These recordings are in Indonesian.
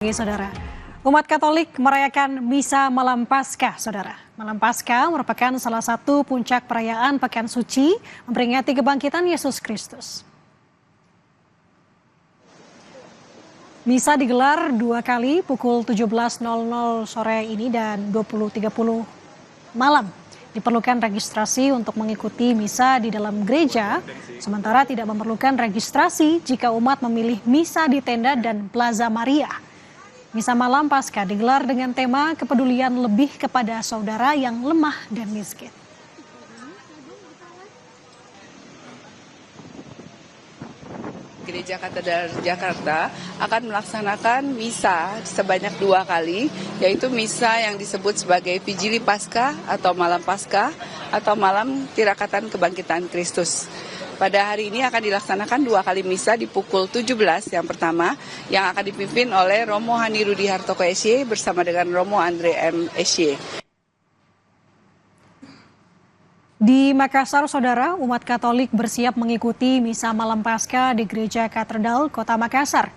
Saudara, umat Katolik merayakan Misa Malam Paskah, Saudara. Malam Paskah merupakan salah satu puncak perayaan Pekan Suci memperingati kebangkitan Yesus Kristus. Misa digelar dua kali pukul 17.00 sore ini dan 20.30 malam. Diperlukan registrasi untuk mengikuti misa di dalam gereja, sementara tidak memerlukan registrasi jika umat memilih misa di tenda dan Plaza Maria. Misa Malam Paskah digelar dengan tema kepedulian lebih kepada saudara yang lemah dan miskin. Gereja Katedral Jakarta akan melaksanakan misa sebanyak dua kali, yaitu misa yang disebut sebagai Vigili Paskah atau Malam Paskah atau Malam Tirakatan Kebangkitan Kristus. Pada hari ini akan dilaksanakan dua kali misa di pukul 17 yang pertama yang akan dipimpin oleh Romo Hani Rudi Hartoko SY bersama dengan Romo Andre M. SY. Di Makassar, Saudara, umat Katolik bersiap mengikuti Misa Malam Paskah di Gereja Katedral Kota Makassar.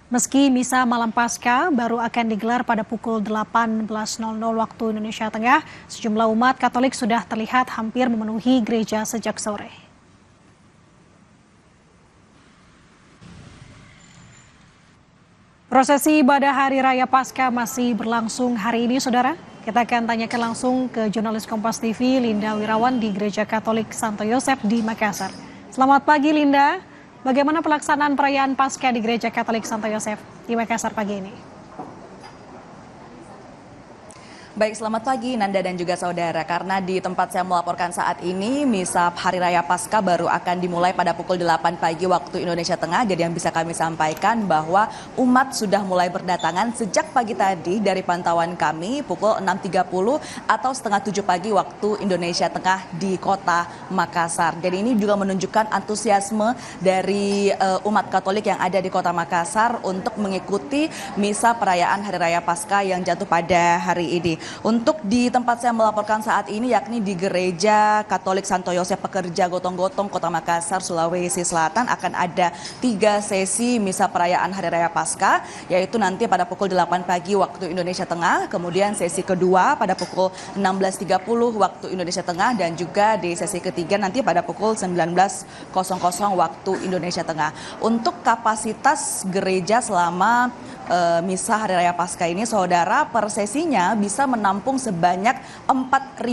Meski Misa Malam Paskah baru akan digelar pada pukul 18.00 waktu Indonesia Tengah, sejumlah umat Katolik sudah terlihat hampir memenuhi gereja sejak sore. Prosesi ibadah Hari Raya Paskah masih berlangsung hari ini, Saudara. Kita akan tanyakan langsung ke jurnalis Kompas TV, Linda Wirawan di Gereja Katolik Santo Yosef di Makassar. Selamat pagi, Linda. Bagaimana pelaksanaan perayaan Paskah di Gereja Katolik Santo Yosef di Makassar pagi ini? Baik, selamat pagi Nanda dan juga saudara. Karena di tempat saya melaporkan saat ini, Misa Hari Raya Paskah baru akan dimulai pada pukul 8 pagi waktu Indonesia Tengah. Jadi yang bisa kami sampaikan bahwa umat sudah mulai berdatangan sejak pagi tadi dari pantauan kami pukul 6.30 atau setengah 7 pagi waktu Indonesia Tengah di kota Makassar. Jadi ini juga menunjukkan antusiasme dari umat Katolik yang ada di kota Makassar untuk mengikuti Misa perayaan Hari Raya Paskah yang jatuh pada hari ini. Untuk di tempat saya melaporkan saat ini, yakni di Gereja Katolik Santo Yosef Pekerja Gotong-Gotong Kota Makassar, Sulawesi Selatan, akan ada 3 sesi misa perayaan Hari Raya Paskah, yaitu nanti pada pukul 8 pagi waktu Indonesia Tengah, kemudian sesi kedua pada pukul 16.30 waktu Indonesia Tengah, dan juga di sesi ketiga nanti pada pukul 19.00 waktu Indonesia Tengah. Untuk kapasitas gereja selama Misa Hari Raya Paskah ini, saudara, per sesinya bisa menampung sebanyak 4.000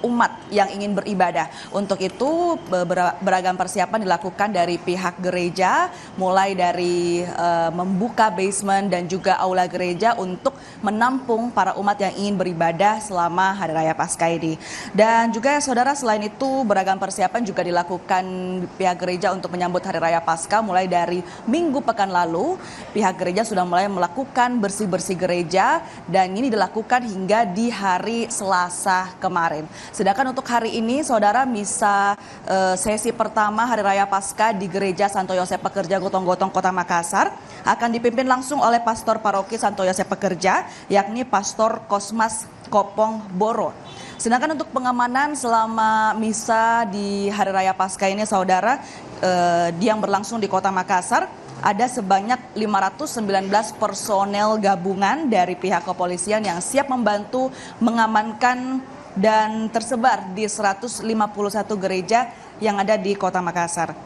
umat yang ingin beribadah. Untuk itu beragam persiapan dilakukan dari pihak gereja, mulai dari membuka basement dan juga aula gereja untuk menampung para umat yang ingin beribadah selama Hari Raya Paskah ini. Dan juga saudara, selain itu beragam persiapan juga dilakukan pihak gereja untuk menyambut Hari Raya Paskah. Mulai dari minggu pekan lalu, pihak gereja sudah mulai melakukan bersih-bersih gereja, dan ini dilakukan hingga di hari Selasa kemarin. Sedangkan untuk hari ini, saudara, misa sesi pertama Hari Raya Paskah di Gereja Santo Yosef Pekerja Gotong-Gotong Kota Makassar akan dipimpin langsung oleh Pastor Paroki Santo Yosef Pekerja, yakni Pastor Kosmas Kopong Boro. Sedangkan untuk pengamanan selama misa di Hari Raya Paskah ini, saudara, yang berlangsung di Kota Makassar, ada sebanyak 519 personel gabungan dari pihak kepolisian yang siap membantu mengamankan dan tersebar di 151 gereja yang ada di Kota Makassar.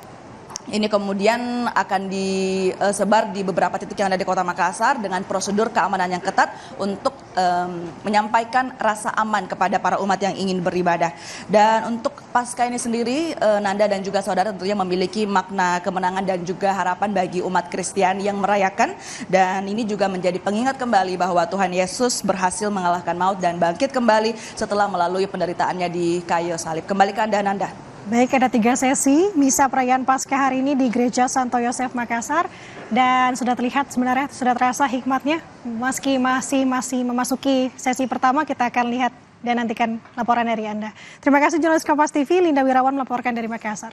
Ini kemudian akan disebar di beberapa titik yang ada di Kota Makassar dengan prosedur keamanan yang ketat untuk menyampaikan rasa aman kepada para umat yang ingin beribadah. Dan untuk Paskah ini sendiri, Nanda dan juga saudara, tentunya memiliki makna kemenangan dan juga harapan bagi umat Kristiani yang merayakan. Dan ini juga menjadi pengingat kembali bahwa Tuhan Yesus berhasil mengalahkan maut dan bangkit kembali setelah melalui penderitaannya di kayu salib. Kembali ke Anda, Nanda. Baik, ada 3 sesi misa perayaan Paskah hari ini di Gereja Santo Yosef Makassar, dan sudah terlihat sebenarnya, sudah terasa hikmatnya. Meski masih memasuki sesi pertama, kita akan lihat dan nantikan laporan dari Anda. Terima kasih jurnalis Kompas TV, Linda Wirawan melaporkan dari Makassar.